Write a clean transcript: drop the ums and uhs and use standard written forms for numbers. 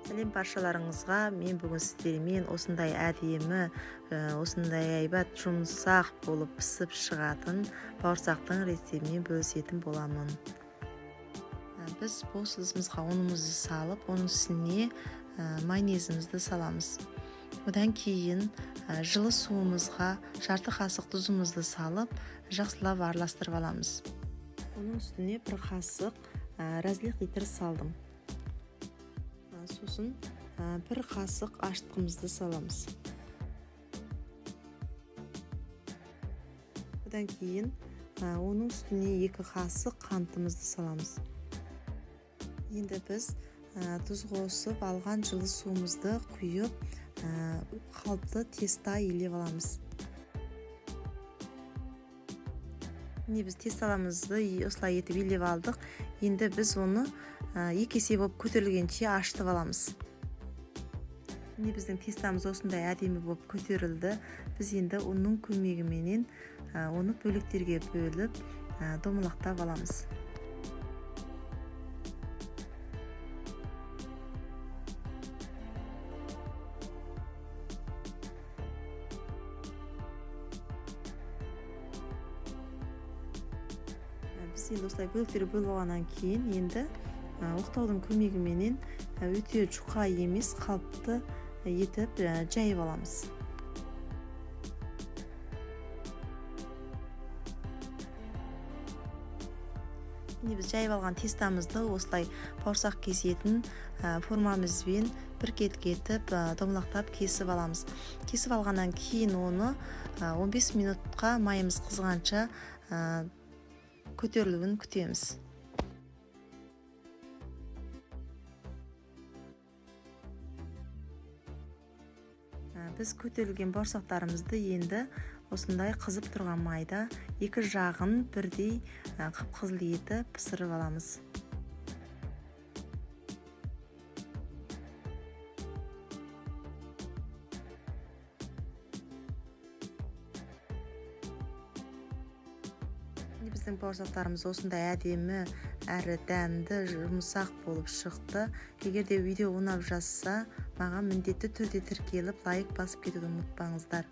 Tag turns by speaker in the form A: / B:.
A: Сәлем баршаларыңызға. Мен бүгін сіздермен осындай әдемі, осындай айбат жұмсақ болып пісіп шығатын бауырсақтың рецептімен бөлісетін боламын. Біз бос ыдысымызға ұнымызды салып, оның үстіне майонезімізді саламыз. Одан кейін жылы суымызға жарты қасық тұзымызды салып, жақсылап араластырып аламыз. Оның үстіне бір қасық разлих литр салдым. Сосын бір қасық ашытқымызды саламыз. Одан кейін оның үстіне 2 қасық қантымызды саламыз. Енді біз тұз қосып алған жылы суымызды құйып, қалыпты теста илеп аламыз. Біз тесталамызды осылай етіп илеп алдық. Енді біз оны 2 есе болып көтерілгенше ашытып аламыз. Біздің тестамыз осындай әдемі болып көтерілді. Біз енді оның көмегіменен оны бөліктерге бөліп, домалақтап аламыз. Біз енді осылай бөліктерге бөліп алғаннан кейін енді оқтаудың көмегіменен өте жұқа емес, қалыпты етіп жайып аламыз. Біз жайып алған тестамызды осылай бауырсақ кесетін формамызбен біркет-кетіп, домалақтап кесіп аламыз. Кесіп алғаннан кейін оны 15 минутқа майымыз қызғанша көтерілуін күтеміз. Біз көтерілген бауырсақтарымызды енді осындай қызып тұрған майда 2 жағын бірдей қып-қызыл етіп пісіріп аламыз. Біздің бауырсақтарымыз осындай әдемі әрі дәмді, жұмсақ болып шықты. Егер де видео ұнап жатса, маған міндетті түрде тіркеліп, лайк басып кетуді ұмытпаңыздар.